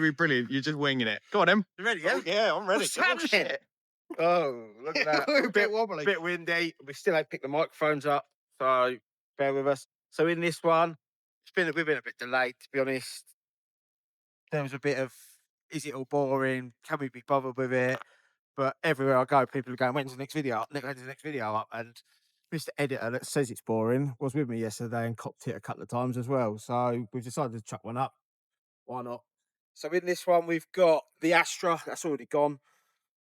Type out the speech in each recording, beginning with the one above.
to be brilliant. You're just winging it. Go on, Em. You ready, yeah? Yeah, I'm ready. What's happening? Oh, look at that. We're a bit wobbly. Bit windy. We still ain't picked the microphones up, so bear with us. So in this one, we've been a bit delayed, to be honest. There was a bit of, is it all boring? Can we be bothered with it? But everywhere I go, people are going, when's the next video up? When's the next video up? And Mr. Editor that says it's boring was with me yesterday and copped it a couple of times as well. So we've decided to chuck one up. Why not? So in this one, we've got the Astra. That's already gone.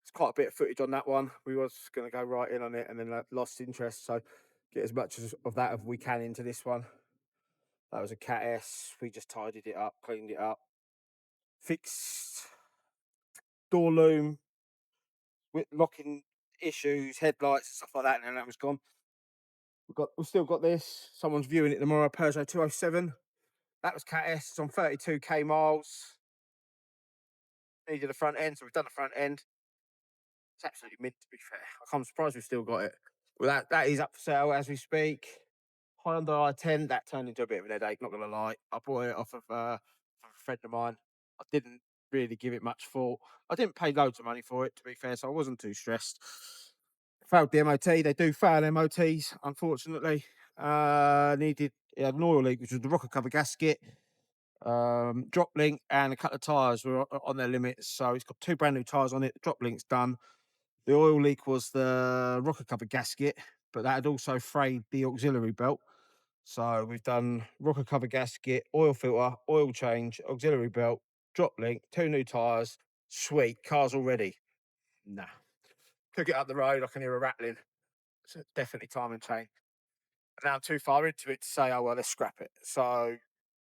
There's quite a bit of footage on that one. We was going to go right in on it and then lost interest. So get as much of that as we can into this one. That was a Cat S. We just tidied it up, cleaned it up, fixed door loom, with locking issues, headlights, stuff like that, and then that was gone. We've still got this. Someone's viewing it tomorrow. Peugeot 207. That was Cat S. It's on 32k miles. Needed the front end, so we've done the front end. It's absolutely mint, to be fair. I'm surprised we've still got it. Well, that is up for sale as we speak. Hyundai i10. That turned into a bit of an headache. Not gonna lie. I bought it off of a friend of mine. I didn't really give it much thought. I didn't pay loads of money for it, to be fair, so I wasn't too stressed. Failed the MOT. They do fail MOTs, unfortunately. It had an oil leak, which was the rocker cover gasket, drop link, and a couple of tyres were on their limits. So it's got 2 brand new tyres on it. The drop link's done. The oil leak was the rocker cover gasket, but that had also frayed the auxiliary belt. So we've done rocker cover gasket, oil filter, oil change, auxiliary belt, drop link, 2 new tyres. Sweet, car's all ready. Nah. Took it up the road, I can hear a rattling. So definitely timing chain. And now I'm too far into it to say, oh, well, let's scrap it. So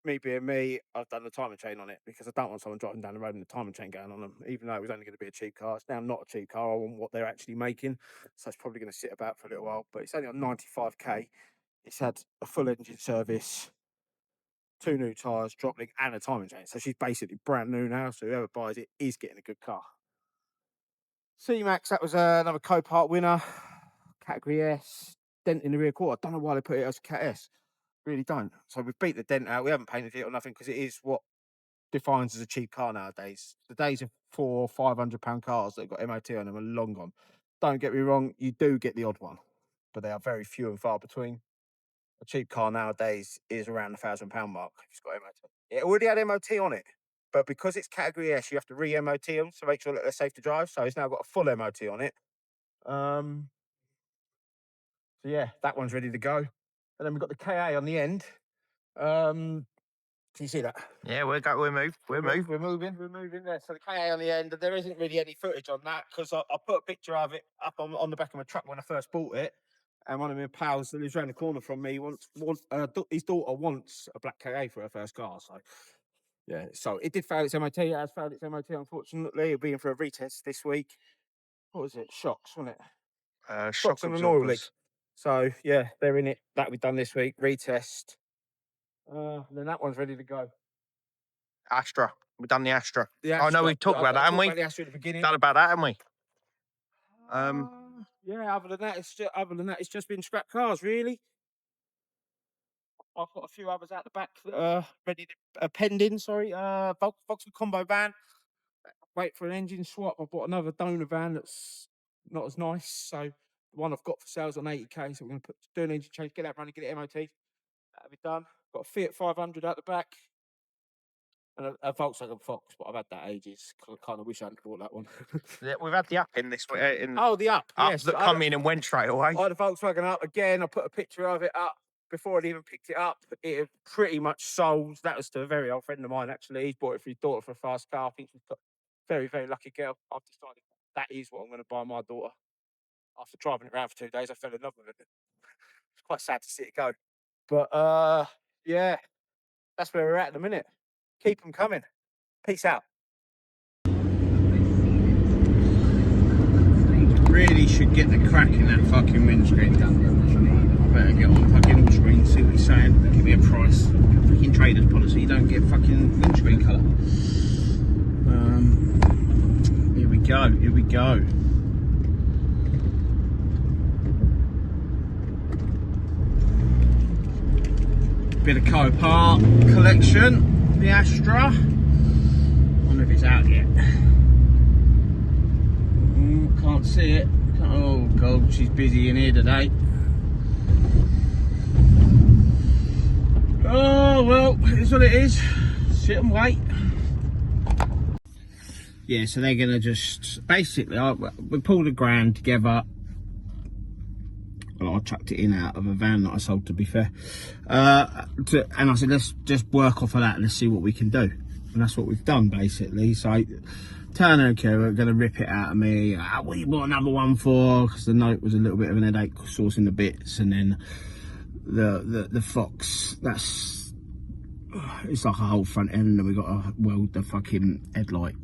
me being me, I've done the timing chain on it because I don't want someone driving down the road and the timing chain going on them, even though it was only going to be a cheap car. It's now not a cheap car. I want what they're actually making. So it's probably going to sit about for a little while, but it's only on 95k. It's had a full engine service, 2 new tyres, drop link, and a timing chain. So she's basically brand new now. So whoever buys it is getting a good car. C-Max, that was another co-part winner. Category S, dent in the rear quarter. I don't know why they put it as Cat S. Really don't. So we've beat the dent out. We haven't painted it or nothing because it is what defines as a cheap car nowadays. The days of £400 or £500 cars that have got MOT on them are long gone. Don't get me wrong, you do get the odd one, but they are very few and far between. A cheap car nowadays is around the £1,000 mark if it's got MOT. It already had MOT on it, but because it's Category S, you have to re-MOT them to make sure that they're safe to drive. So it's now got a full MOT on it. So yeah, that one's ready to go. And then we've got the KA on the end. Can you see that? Yeah, we're moving there. So the KA on the end, and there isn't really any footage on that because I put a picture of it up on the back of my truck when I first bought it. And one of my pals that lives around the corner from me his daughter wants a black KA for her first car. So yeah, so it did fail its MOT. It has failed its MOT, unfortunately. It'll be in for a retest this week. What was it? Shocks, wasn't it? Shocks and an oil leak. So yeah, they're in it. That'll be done this week. Retest. And then that one's ready to go. Astra. We've done the Astra. The Astra. Oh no, we talked about that, haven't we? About the Astra at the beginning. Done about that, haven't we? Yeah. Other than that, it's just been scrap cars, really. I've got a few others out the back that are ready to pending. Sorry, Vauxhall combo van. Wait for an engine swap. I bought another donor van that's not as nice. So the one I've got for sale's on 80k. So we're going to do an engine change, get that running, get it MOT. That'll be done. Got a Fiat 500 out the back. And a Volkswagen Fox, but I've had that ages. I kind of wish I hadn't bought that one. Yeah, we've had the Up in this way. The Up, yes. That come in and went straight away. I had a Volkswagen Up again. I put a picture of it up before I'd even picked it up. It had pretty much sold. That was to a very old friend of mine, actually. He's bought it for his daughter for a fast car. I think she's got a very, very lucky girl. I've decided that is what I'm going to buy my daughter. After driving it around for 2 days, I fell in love with it. It's quite sad to see it go. But, yeah, that's where we're at the minute. Keep them coming. Peace out. Really should get the crack in that fucking windscreen done. I better get on fucking all screen, see what he's saying, give me a price. Fucking trader's policy, you don't get fucking windscreen colour. Here we go. Bit of co-part collection, the Astra. I wonder if out yet. Can't see it. Oh God, she's busy in here today. Oh well, it's what it is. Sit and wait. Yeah, so they're gonna just basically, we pulled a grand together. Well, I chucked it in out of a van that I sold, to be fair. And I said, let's just work off of that and let's see what we can do. And that's what we've done, basically. So Turner and Kira are going to rip it out of me. What do you want another one for? Because the note was a little bit of an headache sourcing the bits. And then the Fox, it's like a whole front end, and we've got to weld the fucking headlight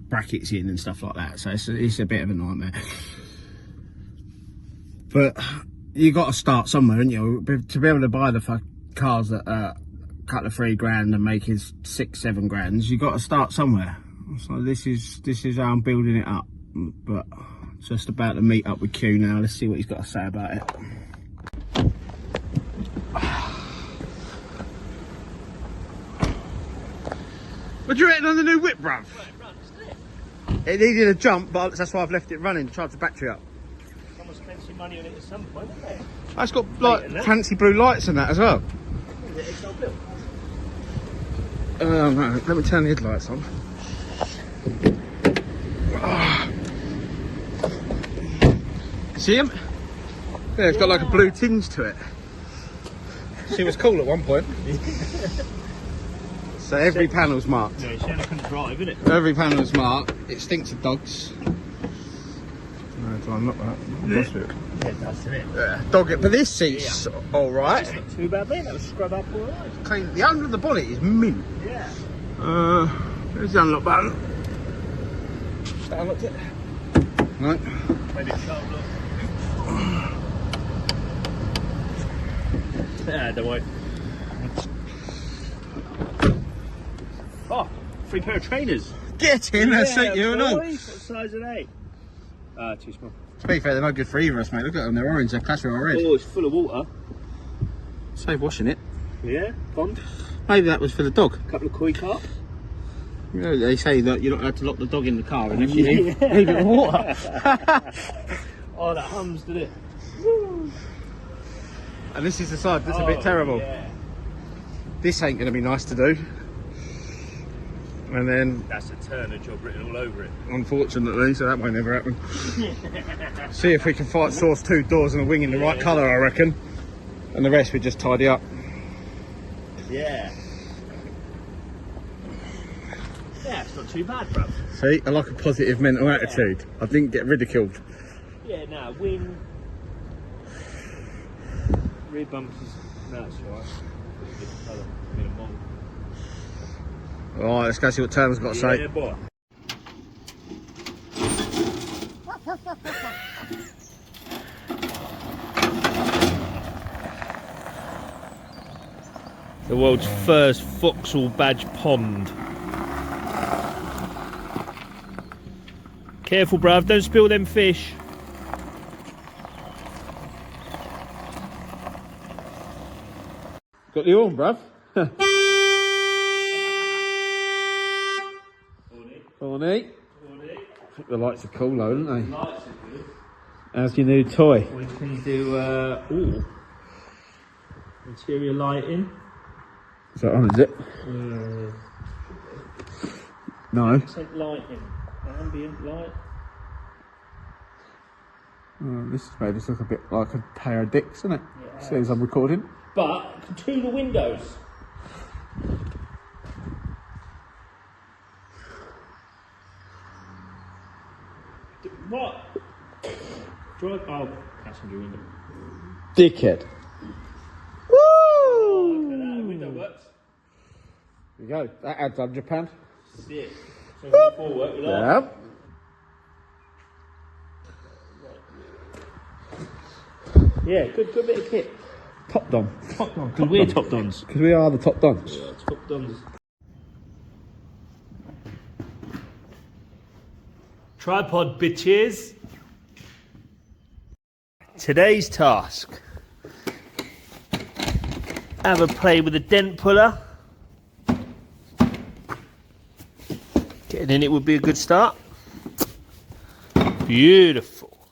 brackets in and stuff like that. So it's a bit of a nightmare. But you got to start somewhere, and you know, to be able to buy the cars that are a couple of $3 and making 6-7 grand, you got to start somewhere. So this is how I'm building it up. But just about to meet up with Q now. Let's see what he's got to say about it. What do you reckon on the new whip, bruv? It needed a jump, but that's why I've left it running to charge the battery up. Someone spent some money on it at some point, haven't they? It's got like fancy blue lights and that as well. Is it XL built? No, let me turn the headlights on. See him? Yeah, it's got like a blue tinge to it. She was cool at one point. So every panel's marked. No, Shannon couldn't drive, innit? Every panel's marked. It stinks of dogs. No, do I not that? Yeah, that's it. Yeah, dog it. But this seat's alright. It's not too bad, mate. That was scrub up alright. Clean. The under of the bonnet is mint. Yeah. There's the unlock button. That unlocked it? No. Maybe a sharp look. Don't worry. Oh, free pair of trainers. Get in there, suit you and all. What size are they? Too small. To be fair, they're not good for either of us, mate. Look at them, they're orange, they're classed with our red. Oh, it's full of water. Save washing it. Yeah, Bond. Maybe that was for the dog. A couple of koi carp. You know, they say that you're not allowed to lock the dog in the car unless you leave it in water. Oh, that hums, did it? And this is the side that's a bit terrible. Yeah. This ain't going to be nice to do. And then, That's a Turner job written all over it. unfortunately, so that won't ever happen. See if we can source 2 doors and a wing in the right colour, I reckon. And the rest we just tidy up. Yeah. Yeah, it's not too bad, bruv. See, I like a positive mental attitude. I didn't get ridiculed. Yeah, nah, wing. Rear bumpers. No, it's alright. Different colour. I mean, a mong. Alright, let's go see what Turner's got to say. Yeah, boy. The world's first Vauxhall badge pond. Careful, bruv, don't spill them fish. Got the horn, bruv? Horny. I think the lights are cool though, aren't they? Lights are good. How's your new toy? We can do, interior lighting. Is that on, is it? No. Accent lighting. Ambient light. Oh, this has made us look a bit like a pair of dicks, isn't it? Yeah. See as I'm recording. But, to the windows. What? Drive. Oh, passenger window. Dickhead. Woo! Look at that, the window works. There you go. That adds £100. Sick. So before work with that. Yeah. Yeah, good bit of kit. Top Don. Top Don. Because we're Top Dons. Because we are the Top Dons. Yeah, Top Dons. Tripod bitches. Today's task. Have a play with a dent puller. Get and then it would be a good start. Beautiful.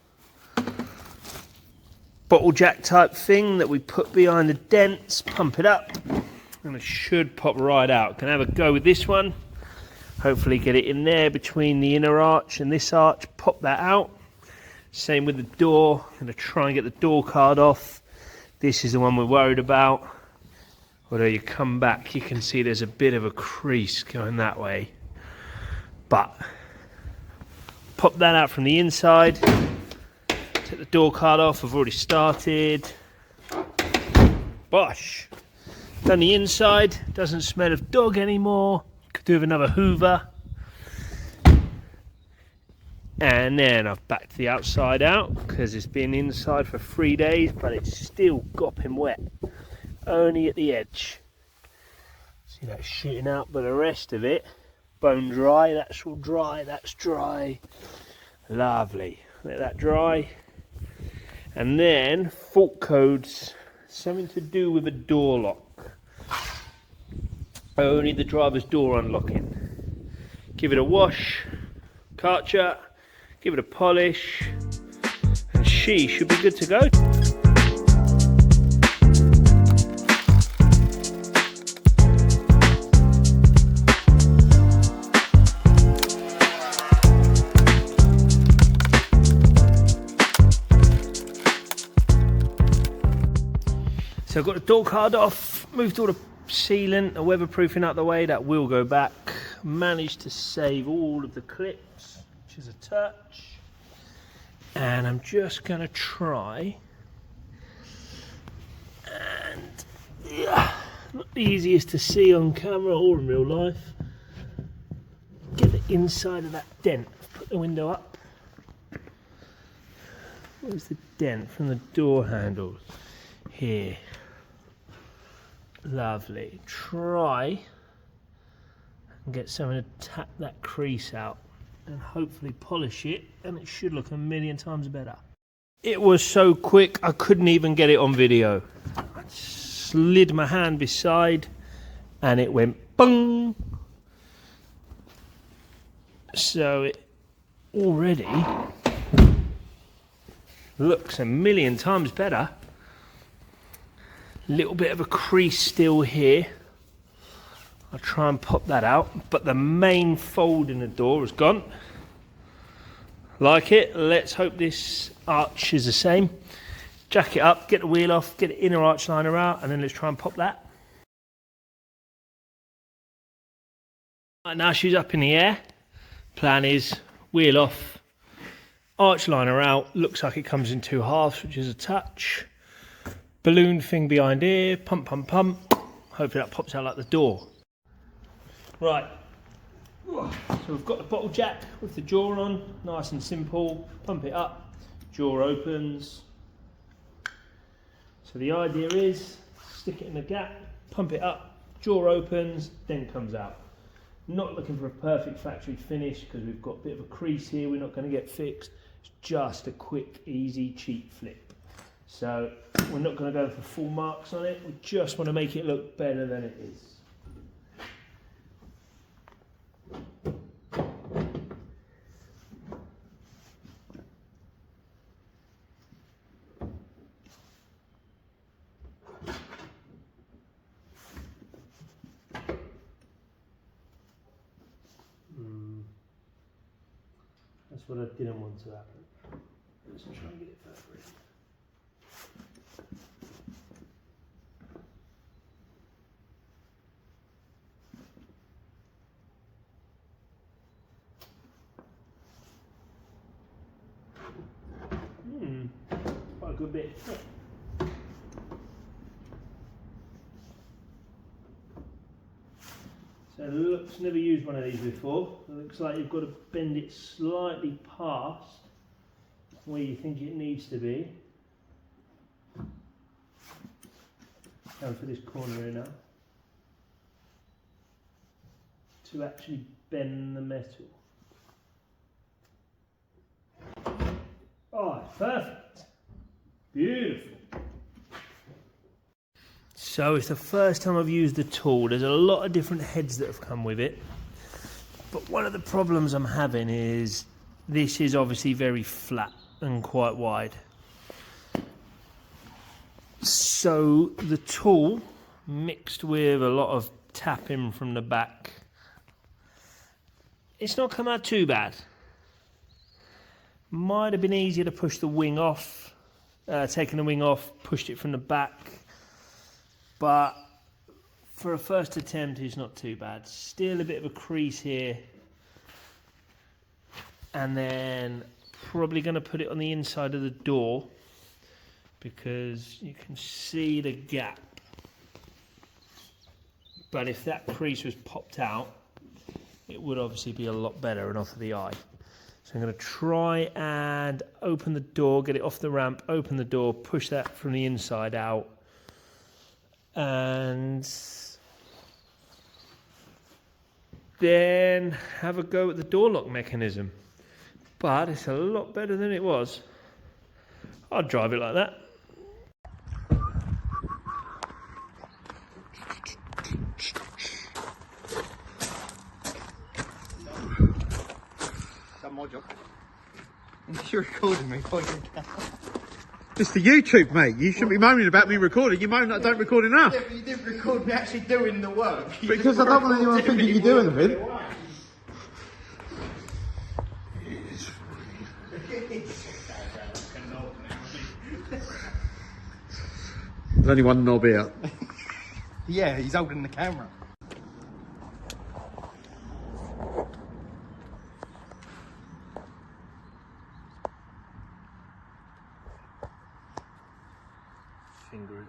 Bottle jack type thing that we put behind the dents, pump it up, and it should pop right out. Can have a go with this one. Hopefully get it in there between the inner arch and this arch, pop that out. Same with the door. I'm going to try and get the door card off. This is the one we're worried about. Although you come back, you can see there's a bit of a crease going that way. But pop that out from the inside. Take the door card off. I've already started. Bosh. Done the inside. Doesn't smell of dog anymore. Could do with another hoover. And then I've backed the outside out because it's been inside for 3 days, but it's still gopping wet. Only at the edge. See that shooting out, but the rest of it, bone dry. That's all dry. That's dry. Lovely. Let that dry. And then fault codes, something to do with a door lock. Only the driver's door unlocking. Give it a wash, Karcher. Give it a polish, and she should be good to go. So I've got the door card off, moved all the sealant, the weatherproofing out the way, that will go back. Managed to save all of the clips, which is a touch. And I'm just going to try, and yeah, not the easiest to see on camera or in real life, get the inside of that dent. Put the window up. Where's the dent from the door handle? Here. Lovely. Try and get something to tap that crease out and hopefully polish it, and it should look a million times better. It was so quick I couldn't even get it on video. I slid my hand beside and it went bung. So it already looks a million times better. Little bit of a crease still here. I'll try and pop that out, but the main fold in the door is gone. Like it. Let's hope this arch is the same. Jack it up, get the wheel off, get the inner arch liner out, and then let's try and pop that. Right, now she's up in the air. Plan is wheel off, arch liner out. Looks like it comes in 2 halves, which is a touch. Balloon thing behind here, pump, pump, pump. Hopefully that pops out like the door. Right, so we've got the bottle jack with the jaw on, nice and simple. Pump it up, jaw opens. So the idea is, stick it in the gap, pump it up, jaw opens, then comes out. Not looking for a perfect factory finish because we've got a bit of a crease here we're not going to get fixed. It's just a quick, easy, cheap flip. So we're not going to go for full marks on it, we just want to make it look better than it is. That's what I didn't want to happen. Let's try and get it further in. Quite a good bit. So it looks, never used one of these before. It looks like you've got to bend it slightly past where you think it needs to be. Down for this corner here now. To actually bend the metal. Oh, perfect. Beautiful. So it's the first time I've used the tool. There's a lot of different heads that have come with it. But one of the problems I'm having is this is obviously very flat and quite wide. So the tool mixed with a lot of tapping from the back, it's not come out too bad. Might have been easier to push the wing off, taking the wing off, pushed it from the back, but for a first attempt it's not too bad. Still a bit of a crease here, and then probably going to put it on the inside of the door because you can see the gap. But if that crease was popped out, it would obviously be a lot better and off of the eye. So I'm going to try and open the door, get it off the ramp, open the door, push that from the inside out, and then have a go at the door lock mechanism. But it's a lot better than it was. I'd drive it like that. That's my job. You're recording me. It's the YouTube, mate. You shouldn't be moaning about me recording. You moan that I don't record enough. Yeah, but you didn't record me actually doing the work. Because I don't want anyone thinking you're doing anything. There's only one knob here. Yeah, he's holding the camera. Finger it.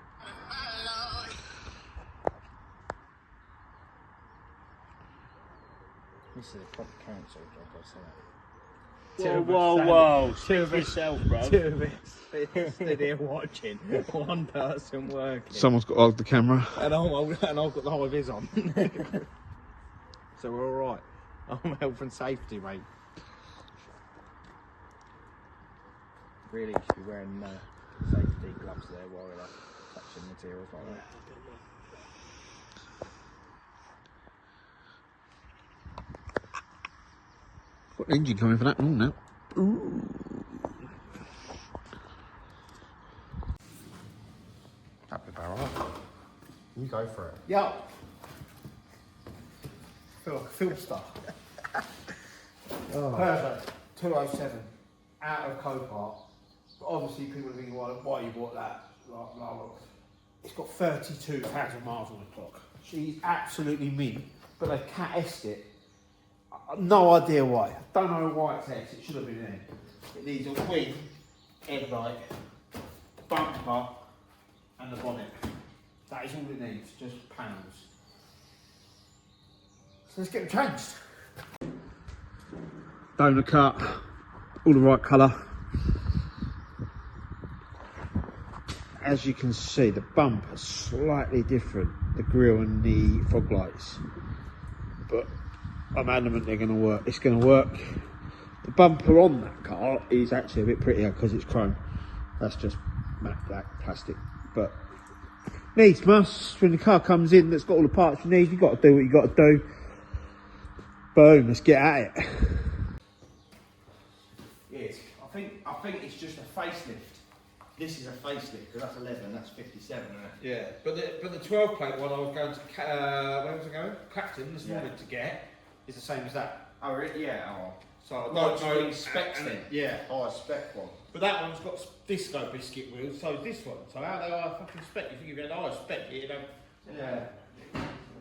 This is a proper council job, I say. Whoa. Chill yourself, bro. Two of us stood here watching, one person working. Someone's got to hold the camera. And I've got the high vis on. So we're alright. I'm health and safety, mate. Really should be wearing safety gloves there while we're touching materials like that. Got an engine coming for that one now. That'd be about right. You go for it. Yo. Feel like a film star. Peugeot 207 out of Copart. But obviously people are thinking, why you bought that? Look, it's got 32,000 miles on the clock. She's absolutely mint, but they cat-essed it. No idea why. I don't know why it's X. It should have been there. It needs a wing, headlight, bumper, and the bonnet. That is all it needs, just panels. So let's get them changed. Donor cut, all the right colour. As you can see, the bumper is slightly different, the grille and the fog lights. But I'm adamant they're going to work. It's going to work. The bumper on that car is actually a bit prettier because it's chrome. That's just matte black plastic. But needs must. When the car comes in that's got all the parts you need, you've got to do what you've got to do. Boom, let's get at it. Yes, I think it's just a facelift. This is a facelift because that's 11, that's 57, isn't it? Yeah, but the 12 plate one I was going to where was I going? Clapton this morning to get It's the same as that. Oh, really? Yeah. Oh. so I No, don't know specs and then. yeah, Oh, a spec one. but that one's got disco biscuit wheels, so this one. So how they are fucking spec? You think if you had a spec, you know? Yeah.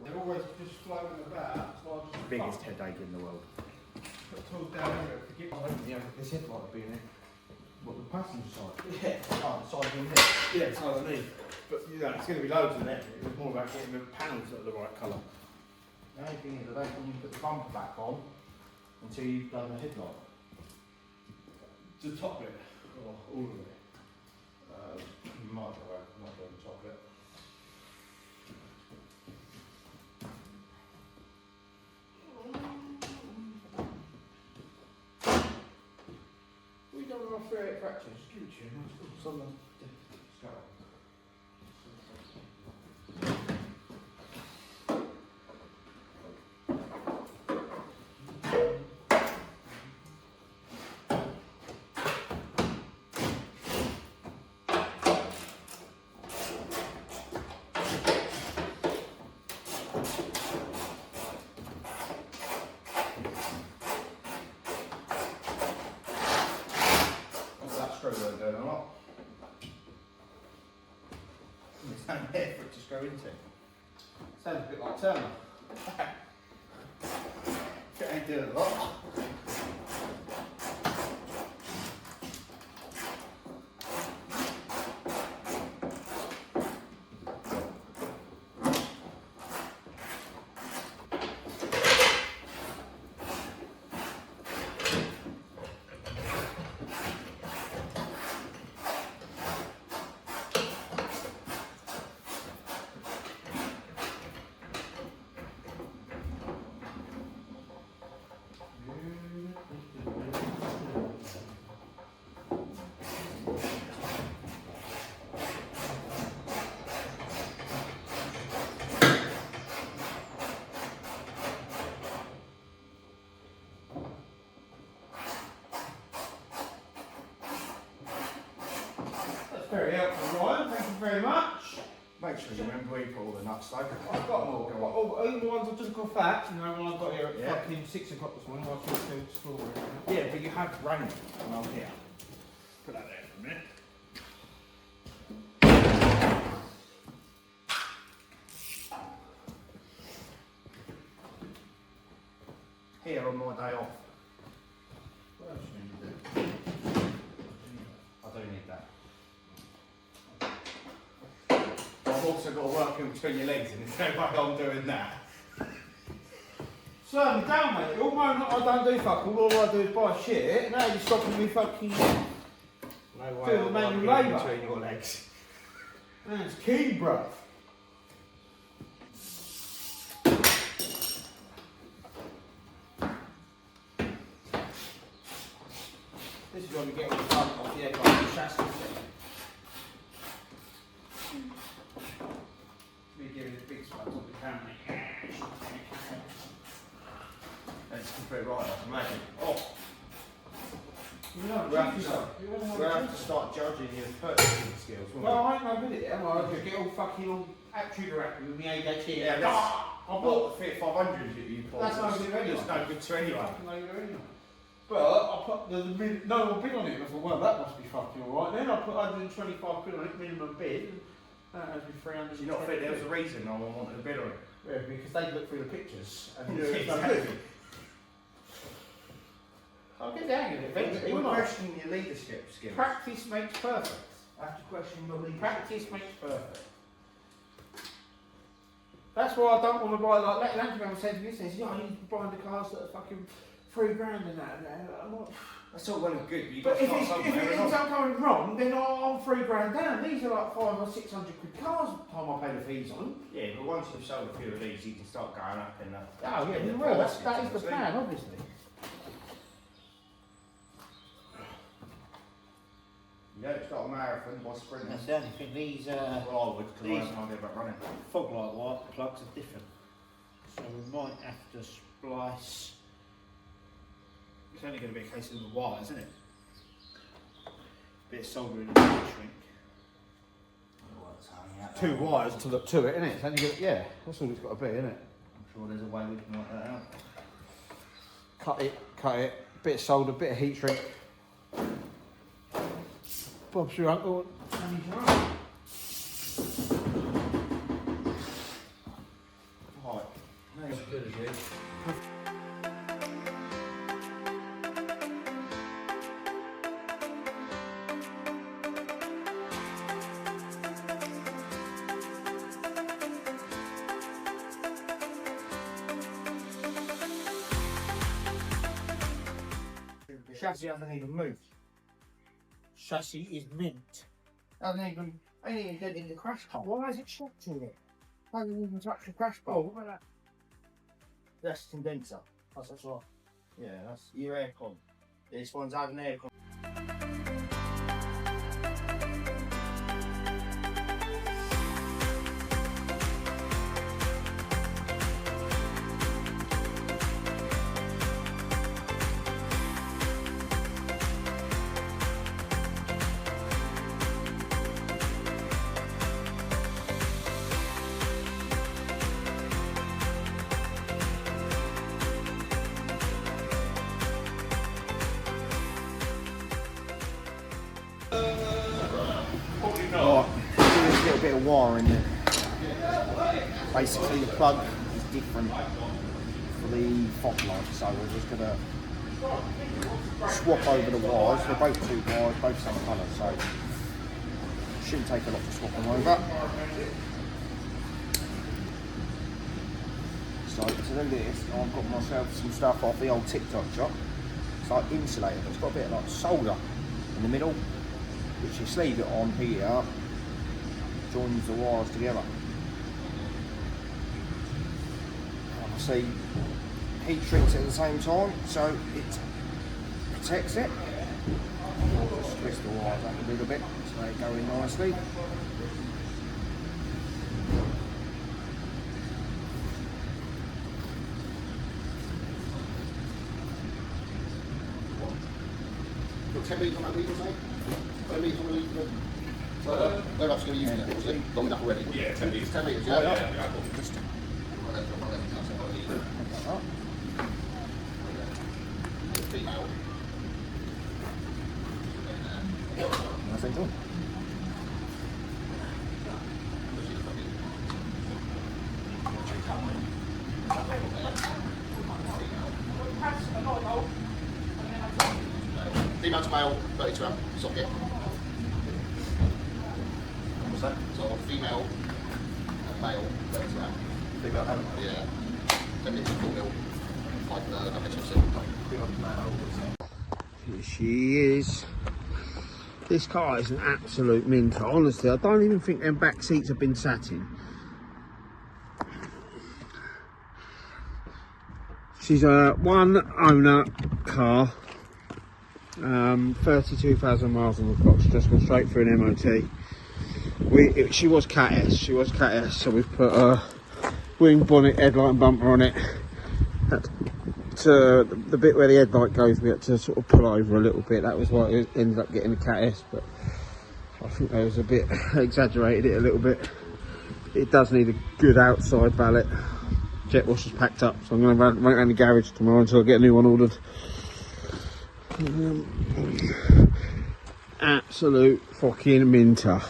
They're always just floating about. So I just Biggest headache in the world. put the tools down here. Forget this headlight would be in it. What, the passenger side? Yeah. Oh, the side underneath. Yeah, the side underneath. But you know, it's going to be loads in there. It was more about getting the panels that are the right colour. The only thing is, I don't want you to put the bumper back on until you've done the headlight. The top bit, or all of it. Might go out, might go on the top bit. We don't want to throw it fractures, just give it to you. It's on the scale. down there for it to screw into. Sounds a bit like Turner. It ain't doing a lot. Very helpful, Ryan. Thank you very much. Make sure you remember where you put all the nuts though. I've got them all. All the ones I've just got back. You know, when I got here at Yeah. fucking 6 o'clock this morning, I was still exploring. Yeah, but you had rain when I was here. Put that there for a minute. Here on my day off. What else do you need to do? I do need that. I've also got to work in between your legs, and there's no way I'm doing that. Slow me down, mate. All my I don't do fuck all I do is buy shit. Now you're stopping me fucking. No way Doing I'm manual working in labour. between your legs. Man, it's key, bruv. This is when we get all the front off the aircraft and chassis thing. We give it a big spot on the camera. Let's put it right off, imagine. Oh, You know, we have to you start, know, we have to start judging your purchasing skills, won't well, I ain't no good at it, am I? I just get all fucking all actually happy with me ADHD. we? Yeah, I bought the Fiat 500 that you bought. That's no good anyway. It's no good to anyone. Fucking no good anyway. But I put no more bid on it, and I thought, well, that must be fucking alright. Then I put 125 quid on it, minimum bid, and that has me 300. Do you not think there was a reason no one wanted a bid on it? Yeah, because they look through the pictures and Yeah, it's no exactly. good. I'll get the hang of it eventually, We're won't I? questioning your leadership skills. Practice makes perfect. I have to question your leadership. Practice makes perfect. That's why I don't want to buy like Landry was saying to me, he says, I need to buy the cars that are fucking £3 and that. And I'm like, That's all well and good, but you've but got to if start it somewhere. ends and not- up going wrong, then I'm £3 down. These are like 500 or 600 quid cars by the time I pay the fees on them. Yeah, but once you've sold a few of these, you can start going up in the. Oh yeah, in you the will. prices, That is the obviously. plan, obviously. You don't start a marathon by sprinting. That's the only thing. These Well, I would, because I These- have no idea about running. fog light wire plugs are different, so we might have to splice. It's only going to be a case of the wires, isn't it? Bit of soldering and heat shrink. Two wires to look to it, isn't it? It's only yeah, that's all it's got to be, isn't it? I'm sure there's a way we can work that out. Cut it, bit of solder, bit of heat shrink. Bob's your uncle. And he's your uncle. Right, not as good as you. Chassis hasn't even moved. Chassis is mint. Ain't even dented the crash pole. Why is it shocked in it? Hasn't even touched the crash Oh, pole. what about that? That's condenser. That's right. Yeah, that's your aircon. This one's had an aircon. bit of wire in there. Basically the plug is different for the fog light, so we're just going to swap over the wires. They're both 2 wires, both same colour, so shouldn't take a lot to swap them over. So to do this, I've got myself some stuff off the old TikTok shop. It's like insulator, but it's got a bit of like solder in the middle, which you sleeve it on here, joins the wires together. Obviously, heat shrinks at the same time, so it protects it. I'll just twist the wires up a little bit so they go in nicely. So they're actually going to use it, is it? Long enough already? Yeah, 10 metres. 10 metres, yeah. Just female. Nothing to it. Female to male, 32 amp socket. What's that? So female and male, 32 amp. Female and yeah. 10 minutes, 4 mil. Like the Here she is. This car is an absolute minter. Honestly, I don't even think them back seats have been sat in. She's a one owner car. 32,000 miles on the clock. She's just gone straight through an MOT. She was Cat S. She was Cat S. So we've put a wing, bonnet, headlight, and bumper on it. To the bit where the headlight goes, we had to sort of pull over a little bit. That was why it ended up getting a Cat S. But I think that was a bit exaggerated it a little bit. It does need a good outside valet. Jet washer's packed up, so I'm going to run around the garage tomorrow until I get a new one ordered. Absolute fucking minter.